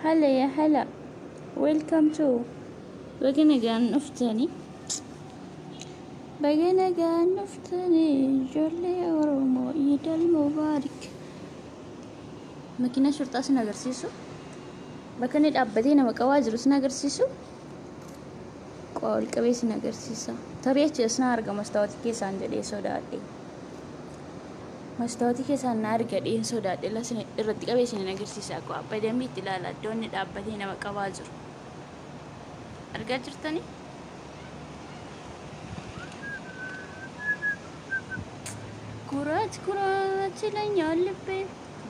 هلا يا هلا welcome to بقينا قاعد نفتني جولي أورومو عيد المبارك ماكينة شرطة سنغرسيسو بكني الأبدين مكواجر سنغرسيسو قول كبي سنغرسيسا تريت جسنا أرجع مستواتي كيس عندي سوداتي مستواتي كيس عنا أرجع دي سوداتي لا سن الرد كبي سنغرسيسا كوا أبدين بيتلا دوني الأبدين مكواجر أرجع جرتني كرات لين يالبي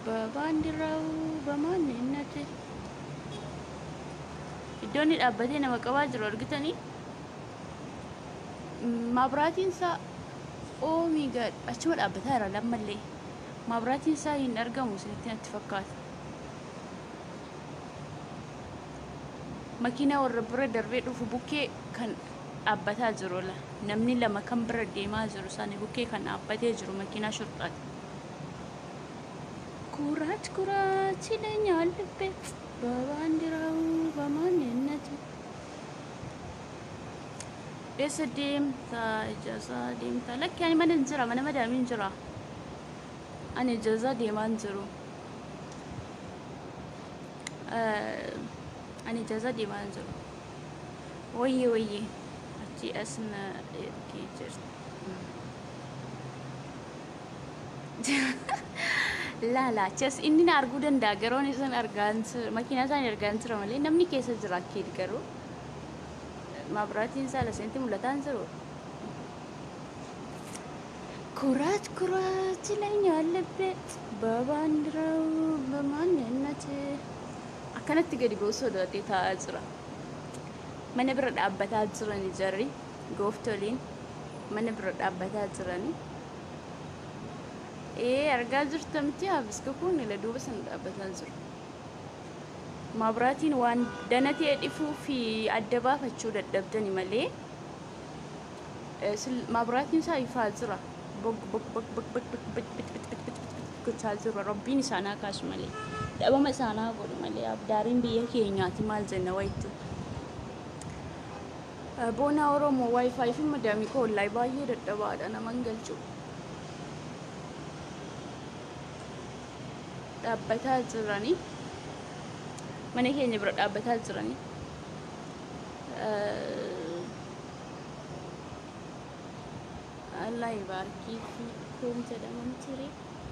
بباندراو بمانينتي دوني الأبدين مكواجر أرجتني مابراتين سا أو ميجاد أشوف الأبتار لما اللي مابراتين سا ينرجع مسنتين اتفقات ماكينة والربرة دربيت وفي بوكي كان أبتها زرولا نمني لما كان برد ما زرو ساني بوكي كان أبتها زرو ماكينة شرطات كرات لين يالبي بباندراو بمانينتي بس ديم تا إجازة ديم تا لك يعني ما ننزرا ما نمدا من جرا أنا إجازة ديم أنزرو أنا إجازة ديم أنزرو وي أتي أسنا كيجر لا جس إني نارجودن داعرون إنسان أرجانس ماكينة سان أرجانس رمالي نمني كيس جرا كيد كرو مابراتين سالا سنتي ملتان زرو كرات لين يالبي بباندراو بمانينتي أكنت تجدي جوسو دوتي تازرا من برد أبتها زراني جري قوفتولين من برد أبتها زراني إيه أرجع زرتمتيها بس كون إلى دوبس عند أبتها زر مابراتين وان دنتي أدفو في الدبا فتشود الدبتني ملي مابراتين ساي فازرة بق كتازرة ربيني سانا كاش ملي دابا ما سانا أقول ملي أبدارين بيه كينياتي مال زنا ويتو بونا أورومو واي فاي في مدامي كول لاي بايي دبا أنا منقلشو أبتها زراني mana keenya bira dhaabbataa jirani Allah ibaarki kun jedhaman ture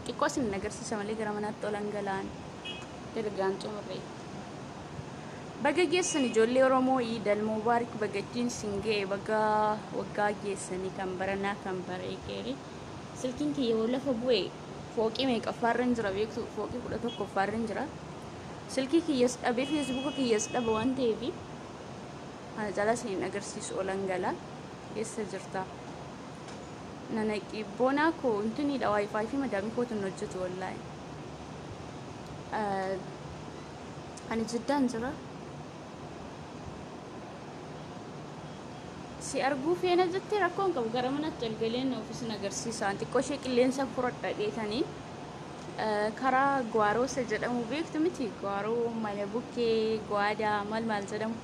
xiqqoo isin agarsiisa malee gara manaatti olan galaan ergaan xumurre baga geessan ijoollee Oromoo Iidal Mubaarak bagattiin singee baga waggaa geessanii kan baranaa kan bareekeeri silkiin kiyya lafa bu'ee fooqii meeqaffaarran jira beektu fooqii 11ffaarran jira silkii kiyyas dhabee feesbuuka kiyyas dhaba waan ta'eef ana jala isin agarsiisu olan gala keessa jirta nanaqi boonaa koo intiniidha waayifaayi fi madaamii kootiin hojjetu wallahi ani jiddaan jira si arguu feena jettee rakkoon qabu gara manatti galgaleen ofiisin agarsiisaan xiqqoo ishee qilleensa furadha dheetanii karaa gwaaroo isa jedhamu beektu miti gwaaroo mana bukkee gwaadaa maal jedhamu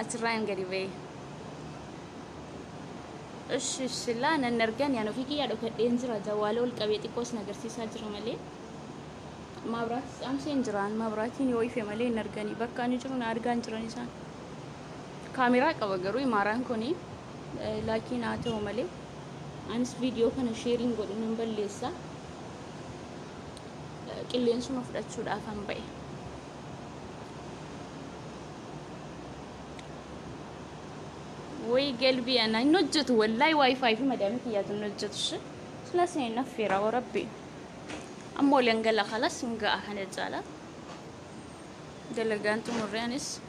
achirraan gadi ba'e sila nan argan yaano fi kiyya dhokadheen jira jawwaala ol qabee xiqqoo isin agarsiisaa jira malee maabiraat amseen jiraan maabiraatiin yoo ife malee hin arganii bakka ani jiru na argaan jiran isaan kaameraa qaba garuu imaaraan kuni laakiin haa ta'u malee anis viidiyoo kana sheeriin godhu nan balleessa qilleensuma fudhachuudhaaf han ba'e وي قلبي أنا نجت والله واي فاي في مدامك يا نجت شو ثلاثين نفيرة وربي أمو لنقلا خلاص نقا أحنا الزالة دلقانتو مريانس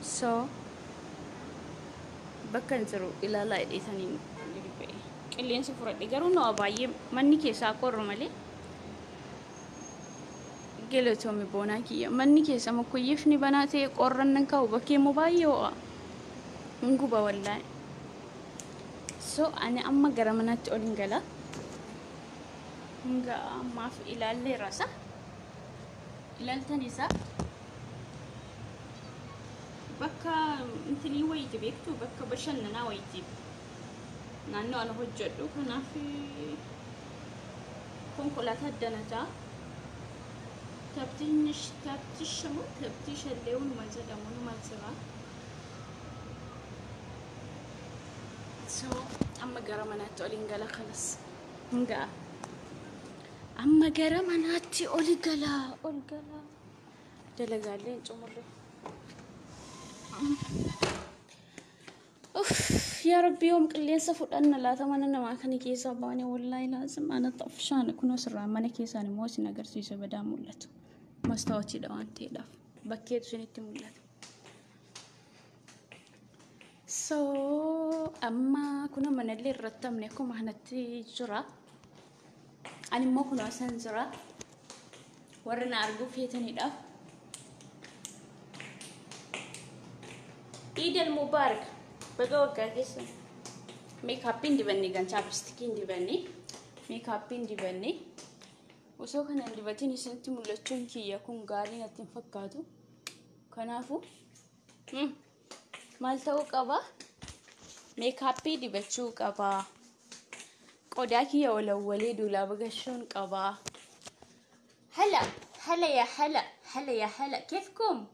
سو بكنزرو إلى لا إثنين اللي نسفر دقرو نو أبايم مني كيسا قرمالي قلتهم بوناكي مني كيسا مكيفني بناتي قرنن كاو بكي موبايو نقوبا والله سو أنا أما قرمنات أولنقلا نقا ما في إلى اللي راسا إلى التنسا بكا انتني ويتي بيكتو بكا بشننا ويتي نانو أنا هجدو كنا في كونكولات الدنجا تبتشمو تبتش اللون مزدمون مزرا سو أما قرمنات أولنقلا خلص نقا أما قرمناتي أولنقلا دلقالين تمري أوف يا ربي يوم اللي سفر أنا لا تمنى ما كان كيسا باني والله لازم أنا طفشان أكون أسرع ما نكيساني موسي نقرسي سبدا مولت مستوتي دوان تيداف بكيت سنتي مولت سو أما كنا من اللي رتمناكم هنتي جرا أنا ما كنا أسان جرا ورنا أرجو في تاني داف عيد المبارك بقولك كيسا ميك هابين دي بني كان شابستكين دي بني ميك هابين دي بني وسو كان اللي بتيني سنتي مولتشون كي يكون قارين أتنفكاتو كنافو مالتو كابا ميك هابي دي بتشو كابا قداكي يا ولا وليد ولا بقشون كابا هلا يا هلا كيفكم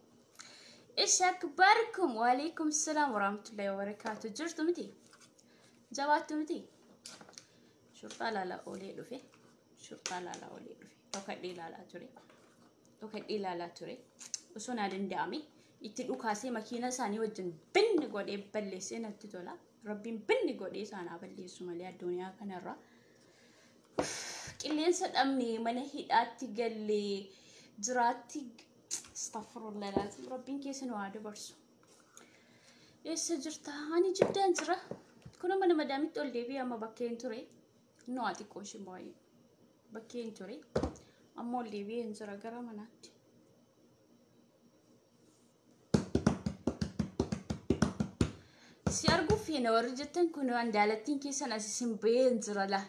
إيش أكبركم وعليكم السلام ورحمة الله وبركاته جرتوا متي جواتوا متي شرطة لا أولي لفي شرطة لا أولي لفي توكدي لا تري وسونا دندامي يتلو كاسي ماكينة ساني وجن بن قد يبلي سنة تطلع ربي بن قد يسانا بلي سومالي الدنيا كنرا كلين سد أمني منهيداتي قلي جراتي استغفر الله لازم ربي كيس نواد برسو إيش سجرتها أنا جدا ترى كنا من مدامي تقول لي بيا ما بكين تري نواتي كوش باي بكين تري أما اللي بيا نزرع قرامنات سيارجو فينا ورجتن كنا عندالتين كيس أنا سيسم بين زرع له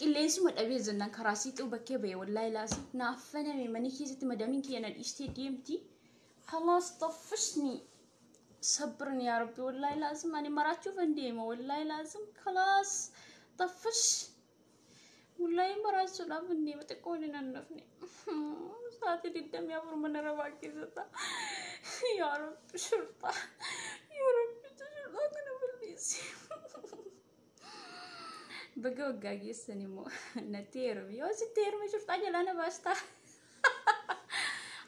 اللي اسمه أبي زنا كراسيت وبكي بي والله لازم نعفنا من مني كيسة مدامين كي أنا الإشتي ديمتي خلاص طفشني صبرني يا ربي والله لازم أنا مرات شوف ديمه والله لازم خلاص طفش والله مرات شو لافني بتكوني ننفني ساعتي الدم يا برمنا رواكي زتا يا رب شرطة يا رب شرطة أنا بالبيسي بقى وقاقي السنمو نتيرو يو ستيرو ما شرطة جلانا باستا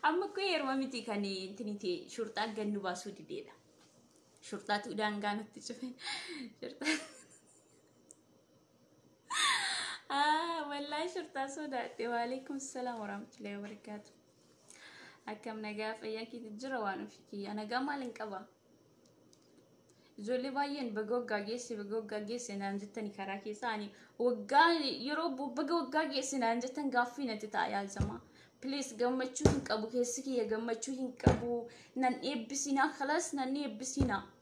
أما كوير ما متي كاني تنتي شرطة جنو باسو دي ديدا شرطة تودان كانت تشوفين شرطة والله شرطة سوداء وعليكم السلام ورحمة الله وبركاته أكم نجاف أياكي تجرا وانو فيكي أنا جمال إنكبا زولي باين بقوقا جيسي نانجتني كراكي ثاني وقالي يروب بقوقا جيسي نانجتن قافينة تتايا زما بليز قمتشوهن كابو كيسكي يا قمتشوهن كابو نان إبسينا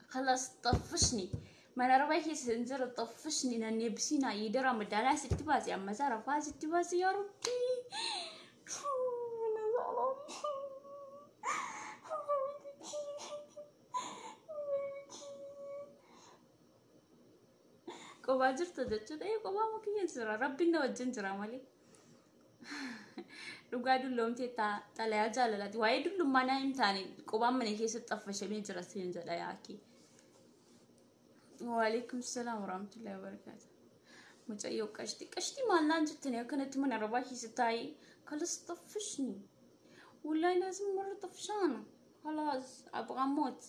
خلاص طفشني ما أنا ربعي كيس انزل طفشني نان إبسينا يدرا مدالا ستباسي أما زارا فازي ستباسي يا ربي قبا جرت جتشو ده قبا ما كي ينزل ربي إنه وجن جرا مالي لقى دلهم تيتا تلاقي جالة دي وايد دلهم ما نايم تاني قبا من كيس الطفش مين جرا سينزل ياكي وعليكم السلام ورحمة الله وبركاته متأيو كشتي ما لانجتني كانت من رباحي ستاي خلاص طفشني والله لازم مرة طفشانة خلاص أبغى أموت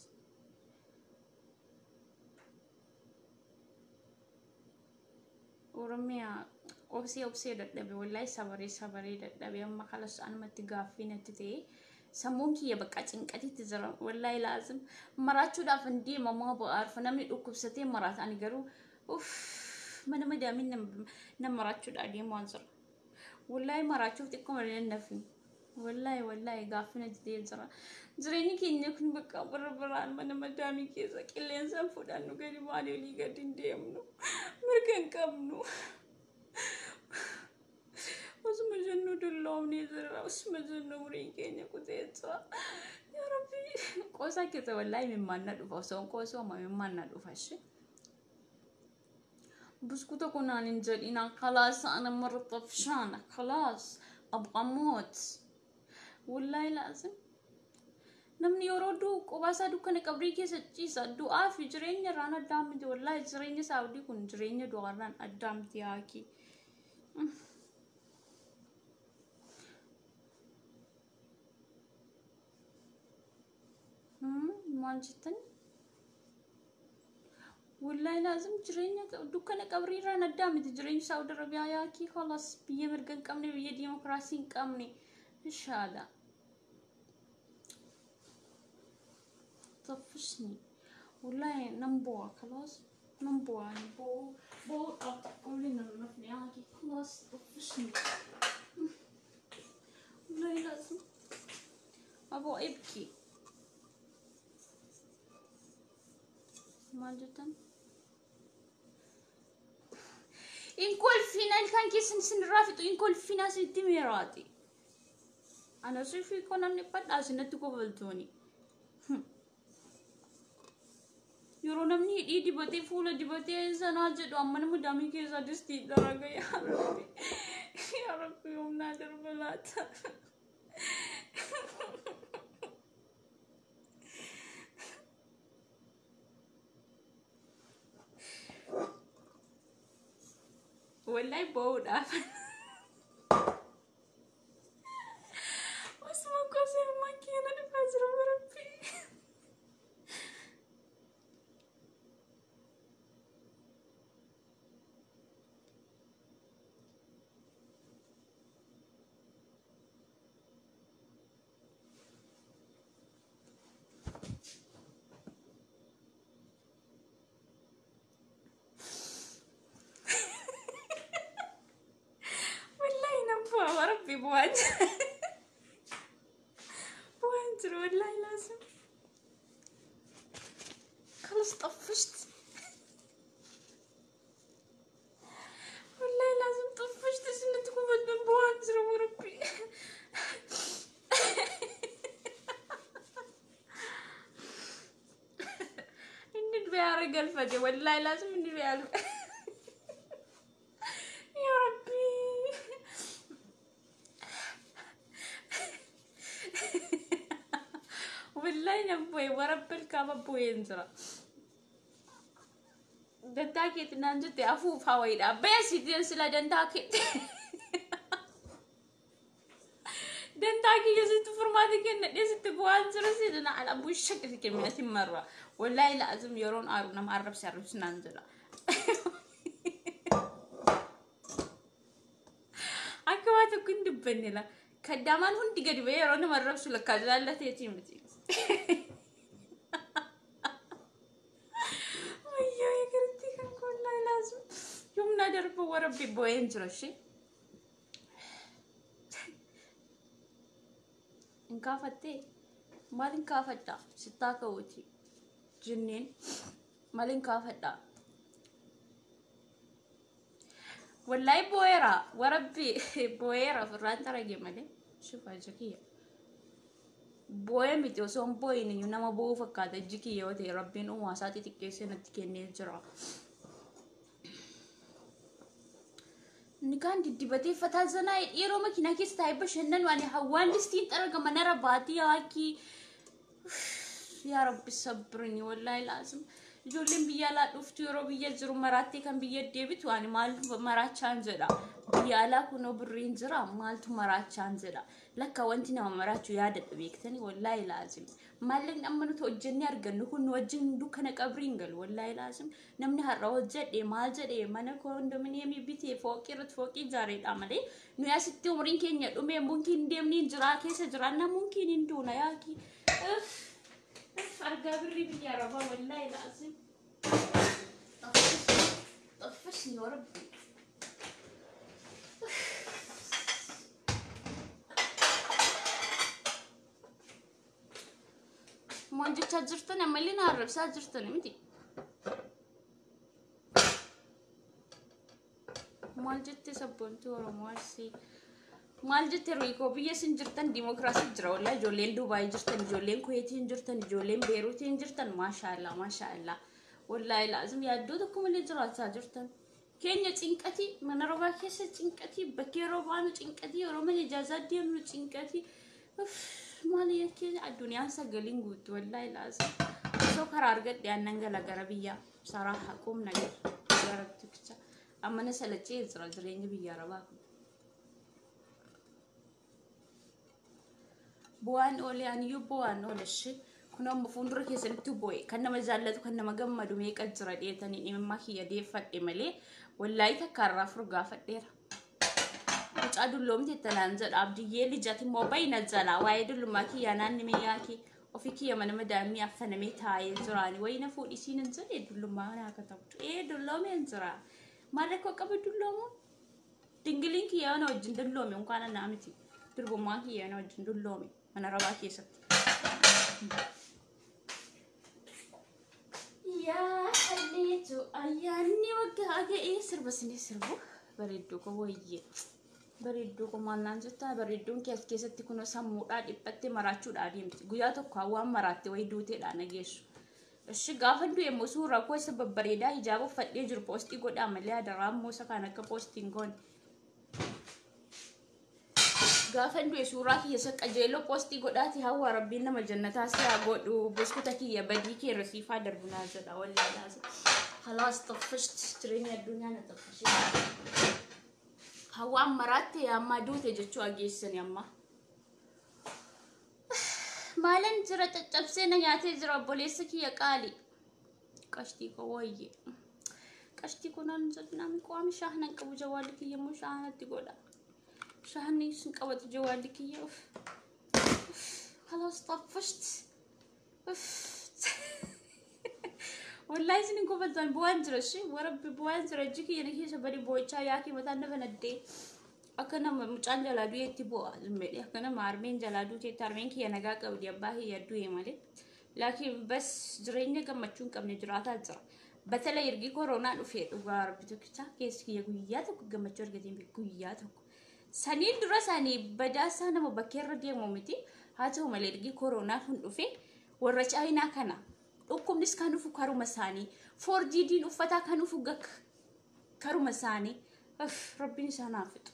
ورميا أوبسي دبي والله صبري دبي أما خلاص أنا ما تقافين تتي سمونك يا بكاتين كاتي تزرع والله لازم مرات شو دافن دي ماما بعرف أنا من أكوبستي مرات أنا قالوا أوف ما أنا مدامين مرات شو دادي منظر والله مرات شوفتكم اللي نفي والله قافين تتي زريني كيني كن بكا بران ما أنا مدامي كيسا كل إنسان فلانو قالي مالي لي قاعدين ديمنو مركن كمنو اسم جنو دلومني زرا اسم جنو مريكيني كوتيتسا يا ربي قوسا كده والله مما ندفع سون قوسا ما مما ندفع شيء بسكوتة كنا ننزل خلاص أنا مرة طفشانة خلاص أبغى موت والله لازم نمني يرودو قباسا دو كنك أبريكي سجيسا دعاء في جريني رانا دامتي والله جريني سعودي كن جريني دواران أدامتي هاكي مانجتن والله لازم جريني دو كنك أبري رانا دامتي جريني سعودي ربيا هاكي خلاص بيه مرقن كامني بيه ديمقراسين كامني إيش هذا طفشني والله نمبوع خلاص نمبوع يعني بو أقولي نفني هاكي خلاص طفشني والله لازم أبو أبكي ما جدا إن كل فينا كان كيسن رافض إن كل فينا سيدميراتي أنا شايفي كنا نبدأ عشان تقبلتوني يرونمني إيدي بتي فولا دي بتي إنسان أجد وأمانة مدامي كيسا دستي درجة يا ربي يوم نادر بلات والله بود أفن واسمه قصير ما كينا نفجر بربي ربي بوانجر والله لازم خلص طفشت والله لازم طفشت عشان تكون من بوانجر وربي إني بيعرق الفجر والله لازم إني بيعرق يا ربي والله نبوي ورب الكعبة بوي انزرا دنتاكي تنانجتي أفوف هوايدا بيسي تنسلا دنتاكي دنتاكي يزيد فرماتي كنا يزيد بوانزرا سيدنا على أبو الشكل كمية مرة والله لازم يرون أرونا معرب سعرب سنانزلا أكواتو كنت بنيلا كدامان هندي قد بيرون معرب سلا كذا لا تيتيمتي يوم نادر بوربي بوين جرشي انكافتي مال انكافتا ستاكا وتي جنين مال انكافتا والله بويرا وربي بويرا فران ترى مالي شوف اجكيه بوي ميتو سون بوي ني نما بو فكاده جكيه وتي ربين واساتي تكيسه نتكني جرا نكان دبتي فتازنا يرو مكينا كيس تايب شنن واني حوان دستين ترى كمان رباتي هاكي يا ربي صبرني والله لازم ijoolleen biyya alaa dhuftu yeroo biyya jiru maraatti kan biyya deebitu ani maaltu maraachaan jedha biyya alaa kunoo birriin jira maaltu maraachaan jedha lakka wanti nama maraachu yaadadha beektanii wallaahi laazim maalleen amma nuti hojjennee argannu kun wajjin dukkana qabriin galu wallaahi laazim namni har'a hojjedhe maal jedhe mana kondominiyeemii bitee fooqii irratti fooqii ijaareedha malee nuyi asitti umriin keenya dhumee munkiin deemnee jiraa keessa jiraanna munkiin hin duuna yaaki argaa birrii biyya arabaa wallaahi laazim طفشني وربي ما جيت جرتني مالي نعرف ساجرتني متي مال جت سبونتي ورا مارسي مال جت رويكو بيا سنجرتن ديمقراطي جرا ولا جولين دبي جرتن جولين كويتين جرتن جولين بيروتين جرتن ما شاء الله ما شاء الله والله لازم يعدودكم اللي جرات ساجرتن كينيا تنكتي من ربع كيس تنكتي بكيرو بانو تنكتي ورومن إجازات ديمو تنكتي مالي كي الدنيا سجلين قلت والله لازم سو قرار قد يعني نجلا قربية صراحة كم نجر قربتك أما نسأل شيء زرا زرين بيا رباكم بوان أولي أن يبوان أول شيء كنا مفندر كيسن تبوي كنا مزالة كنا مجمع دوميك أجرا ديتاني إمام هي ديفت إملي والله تكرر فرقة فتير مش أدل لوم تتنازل عبد يلي جاتي موبايل نزلا وايد لما كي أنا نمياكي وفيكي يوم أنا مدامي أفنى ميتاي زراني وين فوق إيشي ننزل يدل لما أنا كتبت دل لوم ينزرا ما ركوا قبل دل لوم تنقلين كي أنا وجن دل لومي وكان نامتي تربو ما كي أنا وجن دل لومي أنا رباكي ست يا حليتو أياني وقعك إيه سربسني سربو بريدوكو ويي بريدوكو مالان جتا بريدون كيسة تكونو سمودا ديبتي مراچو داديمتي غياتو كاوان مراتي ويدوتي دا نجيشو الشي غافندو يمسو راكو سبب بريدا حجابو فدي جر بوستي غودا مليا درام موسا كانك بوستينغون غافندو يسوراكي يسق اجيلو بوستي غوداتي هاو ربينا مجنتا سيا غودو بسكوتاكي يبديكي رسيفا دربنا زدا والله لازم خلاص طفشت تريني الدنيا نطفشت هوا مراتي يا ما دوتي جتشو اجيسن يما مالن جرا تطبسينا ياتي جرا بوليسكي يقالي قشتي كوي قشتي كنا نزلنا من قوام شاهنا نقبو جوالك يمو شاهنا تقولا شاهني سنقوت جوالك يا خلاص طفشت والله سنين كوفل زين بوانزر شيء ورب بوانزر جيكي يعني هي شبري بويتشا ياكي مثلا نفندي أكنا مجان جلادو يتبوا زميلي أكنا مارمين جلادو تارمين كي أنا جاك أودي أباهي يدو يمالي لكن بس جريني كم مچون كم نجرات أجرا بتلا يرجي كورونا نفيد وغارب بتوكتا كيس كي يقوياتك كم مچور قديم بيقوياتك سنين دراساني بدأ ما بكير ردي مومتي هاتو ماليرجي كورونا فن نفيد ورجعينا كنا وكم نس كانوا فكروا مساني فوردين وفتا كانوا فوقك كانوا مساني ربي سنافت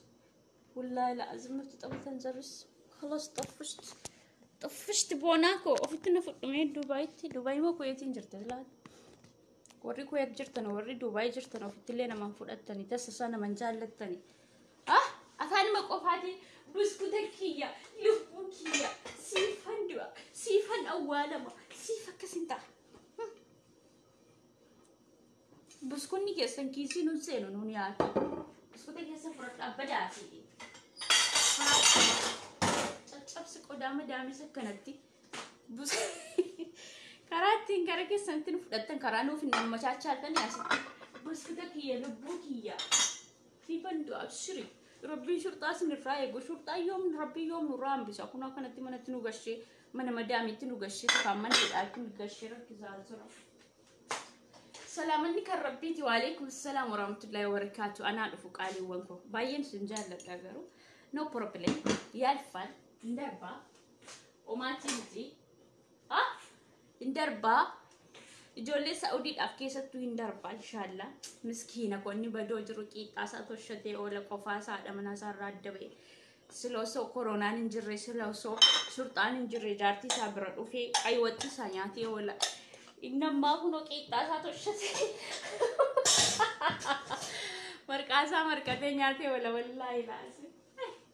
والله لازم تطبخ تنزرس خلاص طفشت بوناكو وفتنا فوقين دبي ما كويتين جرت لا وري كويت جرتنا وري دبي جرتنا وفتلينا ما فوقتني تسسانا من جالتني أثاني ما قفاتي بسكوتكية لفوكية سيفان أولا ما سيفا كسنتا بسكوني كيسن كيسي نسينو نونياكي بسكوتك كيسن فرط أبدا سيدي تبسك قدامي دامي سكنتي كاراتين كاركي سنتين فلتن كارانو في النمشاتشاتن ياسي بسكوتكية لبوكية سيفان دو أبشري ربي شرطة سنفرايق وشرطة يوم ربي يوم نرام بس أكون أكنتي من تنوغشي من مدامي تنوغشي كمان تلقاكم نغشي ركزازرا سلام عليكم ربيتي وعليكم السلام ورحمة الله وبركاته أنا أفوق علي وانكو باين سنجال لكاغرو no problem يالفال ندربا وما تنزي ندربا جولي سعودي أفكيسة تو ندربا إن شاء الله مسكينة كوني بدو جروكي أسا توشتي أولا قفاسا دمنا سارات دبي سلوسو كورونا ننجري سلوسو شرطان ننجري جارتي سابرد وفي أيوتي سانياتي ولا إنما هو كيتا ساتو شتي مركزا مركزين ياتي والله لازم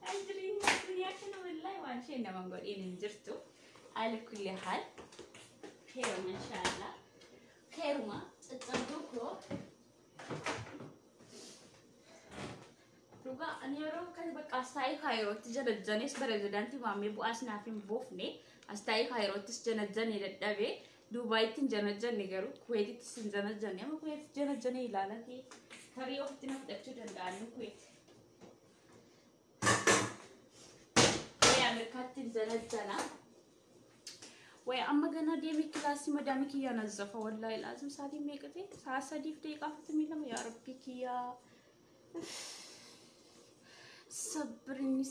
أجرين يا كنا والله وانشي إنما نقول إن نجرتو على كل حال خير إن شاء الله خير ما تصدقوا ruga ani yeroo kan bakka astai khayrootti janajjanis prezidanti maamee bu'aas naaf hin buufne astai khayroottis janajjani dadhabe dubaayittiin janajjanni garuu kuweetittis hin janajjanne amma kuweetti janajjanii ilaalate tarii ofitti na fudhachuu danda'an kuweetti way ameerikaatti hin janajjana way amma gana deemi kilaasii madaami kiyyaa nazzafa wallahi laazim saatii meeqate saa sadiif deeqaa fatimii lama yaa rabbi kiyyaa صبرني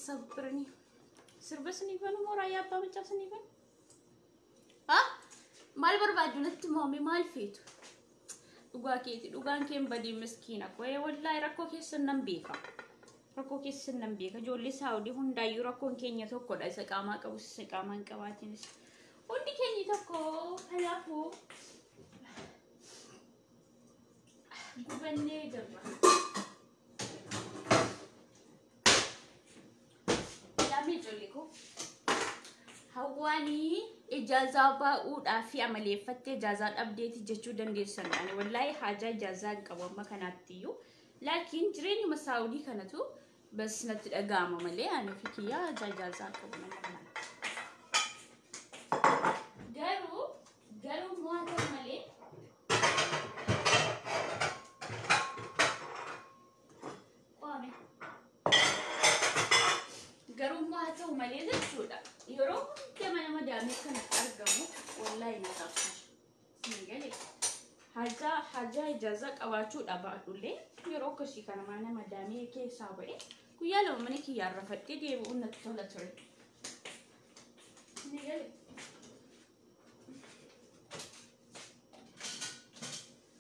سربسني بنو مورا يا أبا متجسني بن ها مال بربادو نتمامي مال فيتو دوغان كيم بدي مسكينة كوي والله ركو كيسنن بيكا جولي ساودي هندايو ركون كينيا توكو دا سقاما قبو سقامان قباتينس هندي كيني توكو هلافو غبني دربا ميجوليكو هواني إجازة باود في عملية فتة إجازة أبديت جتشو دنديسن يعني والله حاجة إجازة قبل ما كانت تيو لكن جريني مساودي كانتو بس نتقام ملي يعني في كيا إجازة قبل ما كانت قالوا مواطن ملي قالوا ملي للشودا يروح كمان ما دامي كانت أرجمه والله ينصفش سنجلي حاجة إجازة أواشود أبعدولي يروح كشي كان معنا ما دامي كي سابعي كويا لو منك يعرفت تدي وقلنا تطلع تري سنجلي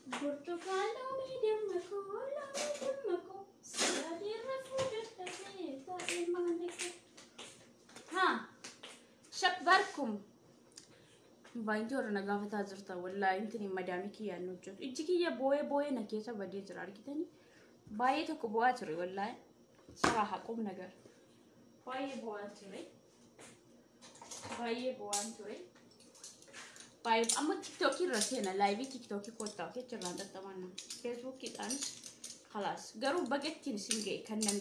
برتقالة ميدمكو لا ميدمكو سيادي رفوجة تبيتا إيمانك ها شبركم باينتور نقافة تازرتا والله انتني مدامي كيا نوجد اجيكي يا بوي نكيسا بدي زرار كتاني باي تكو بواتري والله صراحة قوم نقر باي بواتري باي اما تيك توكي رسينا لايفي تيك توكي كوتاكي جراندا تمانا فيسبوك كيتانش خلاص قرو بقتين سنجي كنن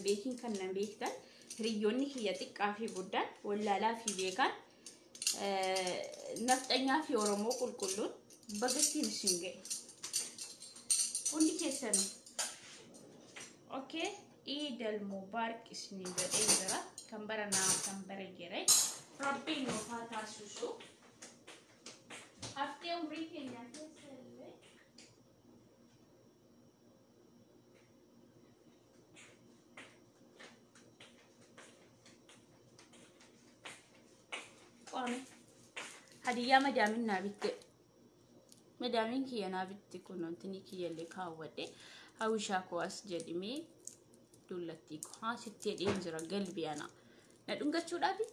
بيكتن ريوني هي تكافي بودان ولا لا في بيكان نفتنيا في أورمو كلون بقتين سنجي وني كيسانو أوكي عيد المبارك اسمي بديزرا كمبرنا جري ربي نوفاتا سوسو هفتي عمري كينيا كيسلوي هدية مدامين نابت مدامين كي نابت كونون تني كي اللي كاودي هاو شاكو أسجدمي دولتيكو ها ستي إنجرا قلبي أنا ندونك شو دابي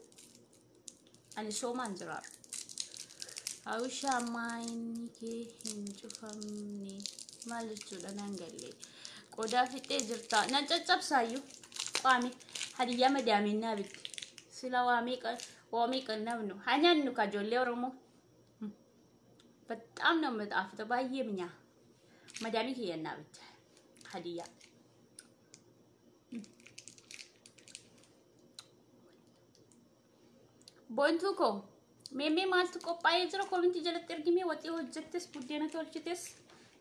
أنا شو منجرا هاو شاماين كي هنجو فمني مالجو لنانجلي قودا في تجرتا نجتب سايو قامي هدية مدامين نابت سلا وامي كنابنو هنيانو كجولي ورمو በጣም ነው መጣፍጠው ባየምኛ መዳሚ ከየና ብቻ ሀዲያ ቦንቱኮ ሜሜ ማልት ቆጳይ ዝሮ ኮሚኒቲ ጀለት እርጊሜ ወጤ ወጀትስ ቡዴና ተወልችተስ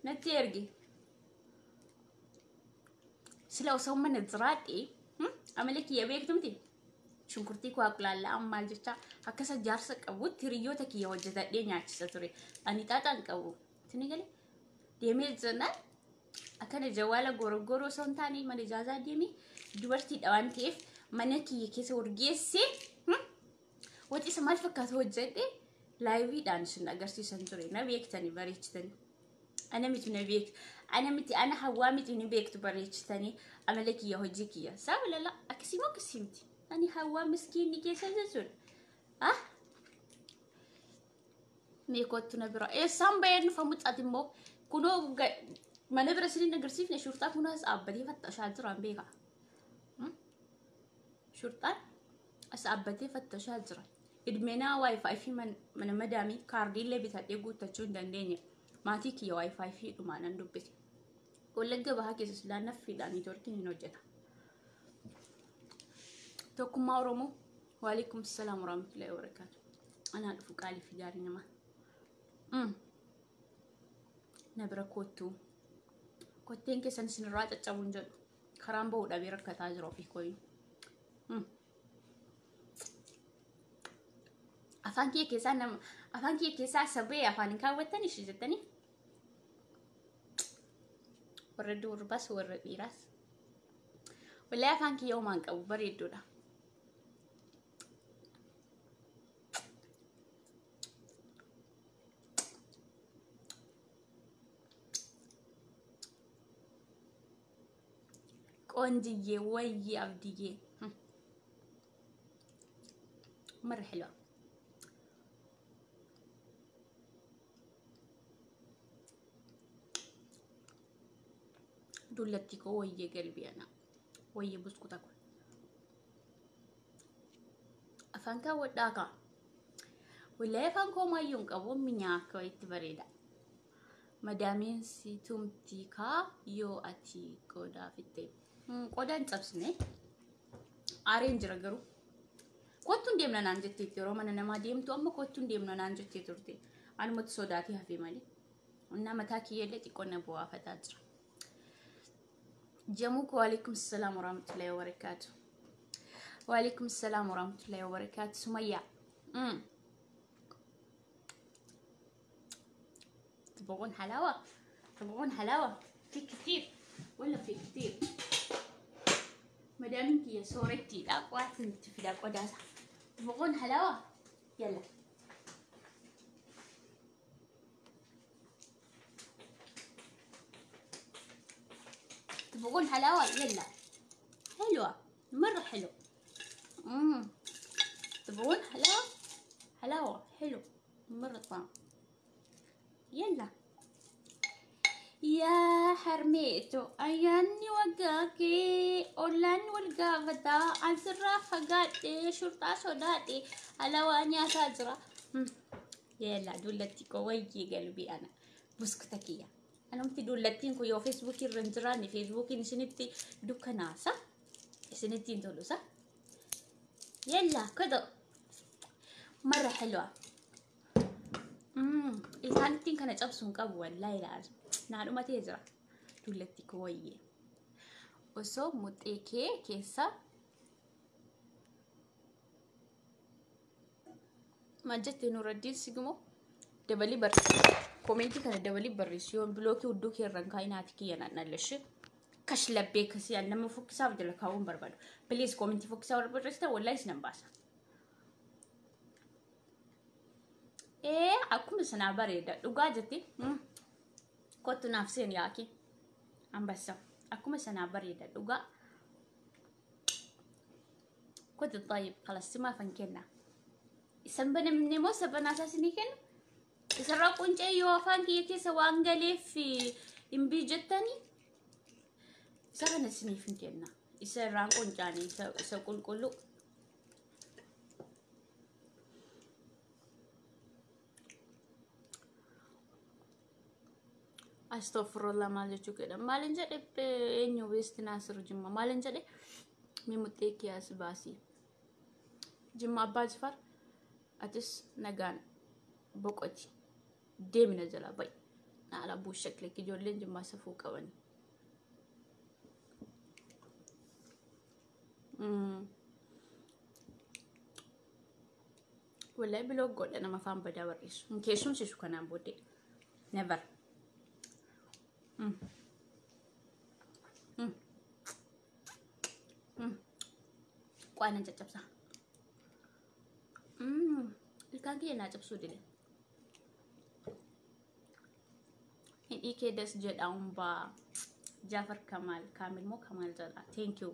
ነቲ እርጊ ስለው ሰው ምን ዝራጤ አመለክ የቤክቱምቲ شنكرتي كواكلا لا أمال جتا هكذا جارسك أبو تريو تكيه وجدت دينيا تساتوري أني تاتان كابو تنيجلي ديمي زنا أكن الجوال غورو سنتاني من إجازة ديمي دوارتي دوان كيف منكي كيس ورجيسي وتي سمال فكات وجدت لايفي دانشنا أجرسي سنتوري نبيك تاني بريش تاني أنا مت نبيك أنا حوامي تنبيك تبريش تاني أملكي يهوجيكيا سام لا أكسيمو كسيمتي أنا هوا مسكين نكيس الزول meekottu na bira eessaan bayeen famuxaati immoo kunoo mana bira siniin agarsiifne shurtaa kunaas dhaabbatee fattashaa jiraan beeka shurtaan as dhaabbatee fattashaa jira idmeenaa wifi fi mana madaamii kaardiillee bitadhee guuttachuu hin dandeenye maatii kiyya wifi fi dhumaanan dubbise wallagga bahaa keessa silaan naffiidhaan niitoorkiin hin hojjeta tokkummaa oromoo waalaikum salaam warahmatullahi wabarakatuh anaa dhufu qaalii fi gaarii namaa na bira kottuu kotteen keessan isinirraa caccabuun jedhu karaan bahuu dhabee rakkataa jira ofii koyii afaan kiyya keessaa sabee afaan hin kaawwattanii ishee jettanii warra durbas warra dhiiraas wallahi afaan kiyya homaan qabu bareeddoodha ቆንጅዬ ወይዬ አብድዬ مرحلة دولتك ويا قلبي أنا ويا بسكوتك أفانكا وداكا ولا أفانكو ما ينقبو منياك ويتبريدا مدامين سيتومتيكا يو أتي قودا في التيب قودا انتبسني أرينج رقرو كنتم ديمنا نانجتي تيرو من أنا ما ديمتو أما كنتم ديمنا نانجتي ترتي أنا متصوداتي هفي مالي وإنما متاكي يلي تكون بوا فتاجر جموك وعليكم السلام ورحمة الله وبركاته وعليكم السلام ورحمة الله وبركاته سمية تبغون حلاوة تبغون حلاوة في كثير ولا في كثير مدامك يا صورتي لا واحد في لا قداسة تبغون حلاوة يلا تبغون حلاوة يلا حلوة مرة حلو تبغون حلاوة حلاوة حلو مرة طعم يلا يا حرميتو أياني وقاكي أولان والقافتا عزرا فقاتي شرطة سوداتي حلوانيا تاجرة يلا دولتي كويجي قلبي أنا بسكتكية أنا متي دولتين كو يو فيسبوكي رنجراني فيسبوكي نسنتي دوكا ناسا سنتين تولوسا يلا كده مرة حلوة إنسانتين كانت أبسون قبو والله لازم نعلو ما تيزرع دولتي كوية وصو متأكي كيسا ما جت نور الدين سيجمو دبلي بر كومنتي كان دبلي بريسيون بلوكي ودوكي الرنكاينات كي أنا نلش كش لبيك سي أنا ما فوق ساف دل كاون بربادو بليز كومنتي فوق ساف بريستا ولا يسنم باسا إيه أكون سنا بريدا لقاجتي كنت نفسين ياكي أم بس أكون سنا بريدا لقا كنت طيب خلاص ما فنكنا سبنا من مو سبنا أساسني كن يسرقون شيء يوافق كي سوان قلي في إمبي جتني سبنا سني فنكنا يسرقون جاني سكول كله أستغفر الله ما لجوا كده ما لنجد إنه بيست ناصر جمّا ما لنجد ميمتك يا سباسي جمّا باجفر أتس نجان بقتي دي من الزلا باي على بو شكل كي جولين جمّا سفوك واني ولا بلوغ قول أنا ما فهم بدأ وريش مكيشون شو كان بودي never قوانا جبسا الكاكي أنا جبسو دي إن إيكي دس جد با جعفر كمال كامل مو كمال جدا thank you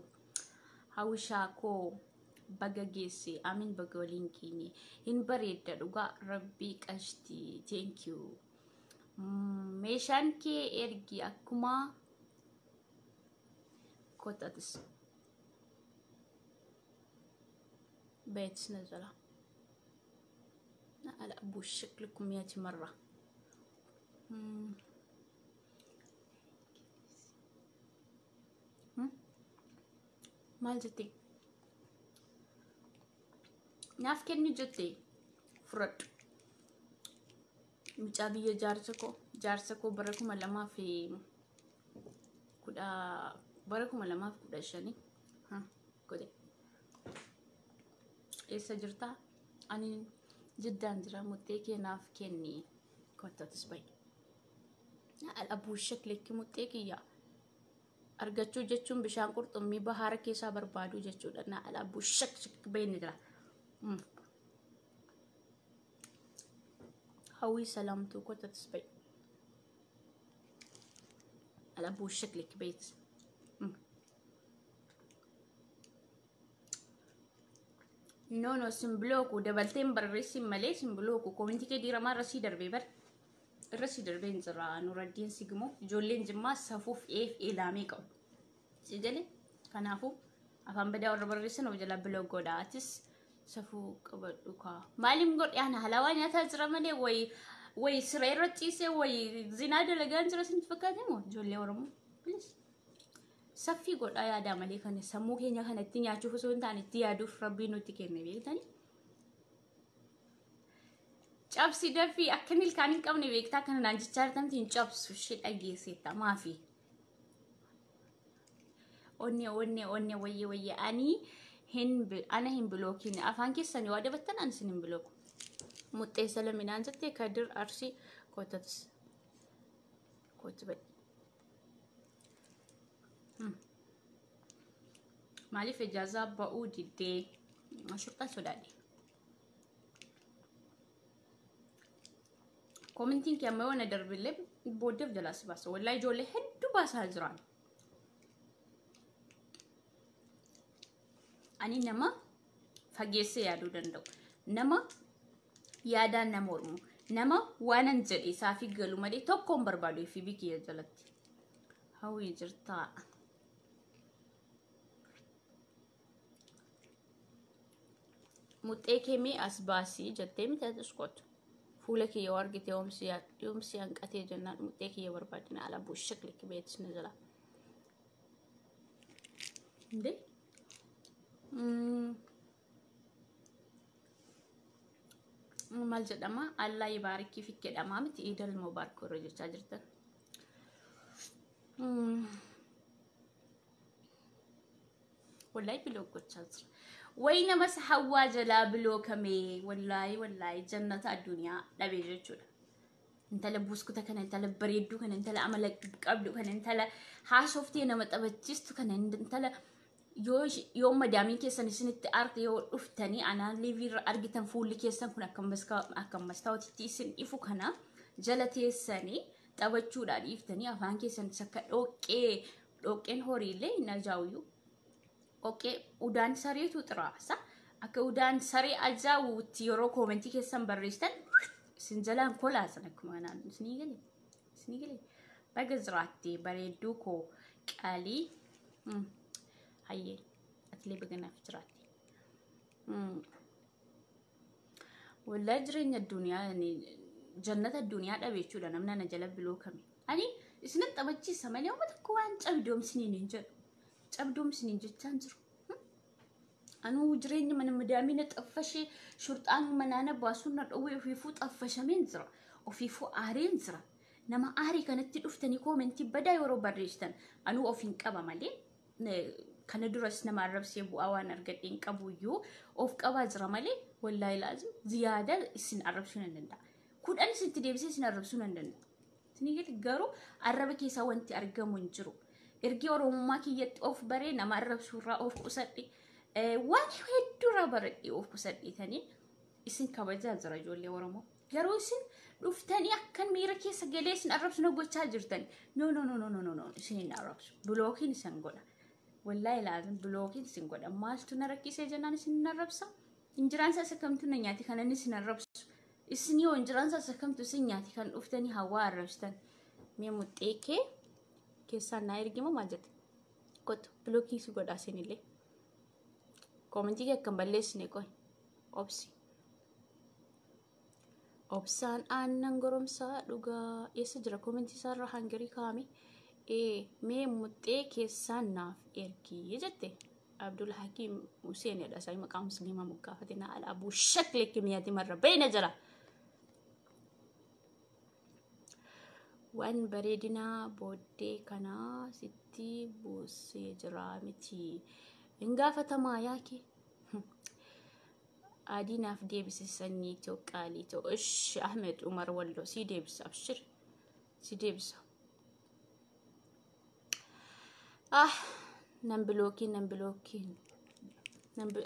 هاوشاكو baga geesse amin baga waliin keenye hin bareedda dhugaa rabbii qashti thank you meeshaan kee ergi akkuma kotatis بيت نزله لا أبو شكلكم 100 مرة مال جتي ناف كني جتي فرد مجابية جارسكو بركم لما في كدا بركم لما في كدا شاني ها كده إيش جرتا أني جدا جرا متكي ناف كني كنت تسبي الأبو شكلك متكي يا أرجعوا جتشون بشان قرط أمي بهار كيسا بربادو جتشون أنا الأبو شك بين جرا هوي سلامتو كنت تسبي الأبو شكلك بيت نو سمبلوكو دبلتين برسي مالي سمبلوكو كومنتي كديرا ما رسي دربي بر الرسي دربين زرا نور الدين سيجمو جولين جما سفوف إلامي كو سيجلي كنافو أفهم بدأ وربرسن وجلا بلوكو داتس سفو كبدوكا مالي مقول يعني هلاوان يتازرا مالي وي سريرو تيسي وي زينادو لغان زرسن تفكاتي مو جولي ورمو بلس سفي قد آيا دامالي كان سموكي نيا كان التنيا تشوفو سوين تاني تيادو فربي نوتيكين نبيك تاني جابسي دفي أكني الكاني كم نبيك تا كان نانجي چارتم تين جابس وشيت أجي سيتا ما في أوني وي أني أنا هن بلوكين أفان كيس سني وادا بتن أنا سنين بلوك متصل من أنجتي كدر أرسي كوتس كوتبت مالي في جازا بقودي دي شرطة سوداني كومنتين كيما وانا درب اللب بودف جلاس باس والله جولي هدو باس هالزران أني نما فجيسي يادو دندو نما يادا نمورمو نما وانا نجري سافي قلو مالي توكم بربادو في بيكي يجلت هاوي جرطا متأكمي أسباسي جتة متأسكت فولك يوارجت يوم سيان كتير جنان متأكي يوربادنا على بوش شكل كبيت نزلا ده مال جدما الله يبارك فيك كده ما متأيد المبارك ورجع تاجرته والله بلوك تاجر وين بس حوا جلا بلوك مي والله جنة الدنيا لا بيجي انت لبوسكو كان انت لبريدو كان انت لعملك قبل كان انت ل حاشوفتي انا متبتشت كان انت ل يوم ما دامي كيسن سنت ارت يو افتني انا ليفي ارجتن فول كيسن كنا كم مسكاو تيسن يفو كنا جلتي سني تبچو دادي افتني افان كيسن سك اوكي هوري لي نجاويو اوكي ودان سريتو تراسا اكا ودان سري اجاو تيرو كومنتي كيسن بريستن سنجلان كولا سنكم انا سنيغلي بغزراتي بريدوكو قالي هاي أتلي بقنا فجراتي ولا جرين الدنيا يعني جنة الدنيا ده بيشو لنا من نجلب بلوكمي يعني إسنت أبتشي سمعني يوم تكوان تبدوم سنين جد تنجر أنا جرين من مدامين تقفشي شرطان من أنا باسونا أوي في فوت أفش من زرا وفي فوت أهرين زرا نما أهري كانت تلفتني كومنتي بدأ يورو بريشتن أنا وفين كابا مالي كان درس نما ربس يبو أوان أرجعين كابويو أوف كاباز رمالي والله لازم زيادة سن عربسون عندنا كود أنا سنت ديبسي سن عربسون عندنا تنيجي تجارو عربك يسوي أنت أرجع منجرو إرجع روما كي يت أوف بري نما عربسون را أوف كسرتي واني هيدو رابرتي أوف كسرتي ثاني سن كاباز رجولي ورمو جارو سن رفتني أكن ميرا كي سجلي سن عربسون أقول تاجر ثاني نو سن عربس بلوكين سنقولا wallahi laaziim blookiin sin godha maaltu na rakkisee jennaan isin narrabsa injiraan isaa sakamtu na nyaati kan inni sin narrabsu isin yoo injiraan isaa sakamtu sin nyaati kan dhuftanii hawaa arrabstan mee muxxeekee keessaan na ergima maal jette kottu blookii si godha isinillee komentii kee kan balleessine qoy obsi obsaan aannan goromsaa dhugaa eessa jira komentii isaarra hangarii kaame mee muxxee keessaan naaf ergii jette Abdul Hakim Hussein edha sai maqaa musliima mukaafate na ala abu shakle kimiyati marra bayna jira wan bareedina booddee kana sitti buusee jira miti ingaafatamaa yaake adinaaf deebisisanii to qaali to ish Ahmed Umar wallo si deebisa abshir si deebisa nan blookiin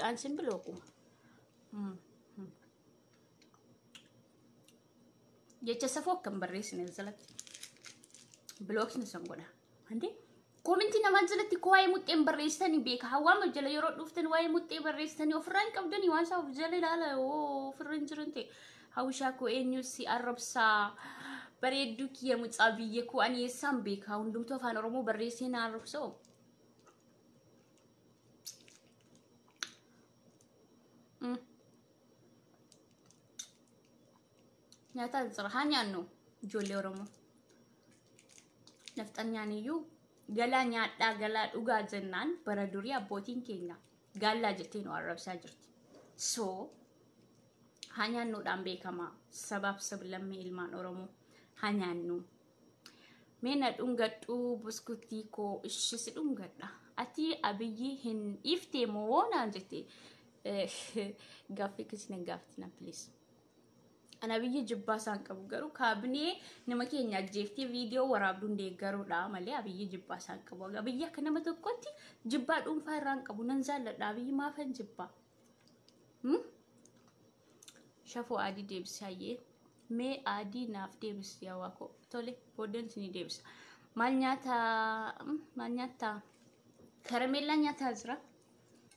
ansin blooku jecha safoo kan barreessine zalatti blookiin san godha ande komentii namaan jalatti ko waa'ee muxxeen barreessitanii beeka hawwaama jala yeroo dhuftan waa'ee muxxee barreessitanii ofirraan qabdanii waan isaa of jala ilaala ofirraan jiran ta'e hawwishaa koo eenyu si arrabsaa bareedduu kiyya mucaa biyya koo ani eessaan beeka hundumtuu afaan oromoo barreessee na arrabsoo nyaataan sirhaan nyaannu ijoollee oromoo nafxan nyaaniyyuu galaa nyaadhaa galaa dhugaa jennaan bara durii abbootiin keenya gaallaa jettee nu arrabsaa jirti so haa nyaannuudhaan beekamaa sabaaf sablammii ilmaan oromoo haa nyaannu mee na dhungadhuu buskutii koo ishisi dhungadha ati abiyyi hin dhiiftee moo naan jettee gaaffii kisina gaaftina please ana biyya jibbaa isaan qabu garuu kaabinee nama keenya ajjeeftee viidiyoo waraabduun deeggaruudha malee abiyyi jibbaa isaan qabu abiyyi akka nama tokkotti jibbaa dhuunfaa irraan qabu nan jaalladha abiyyi maafan jibbaa shafoo adii deebisaayyee mee adii naaf deebisi yaa waako tole booddeen sini deebisa maal nyaata karameellaa nyaataa jira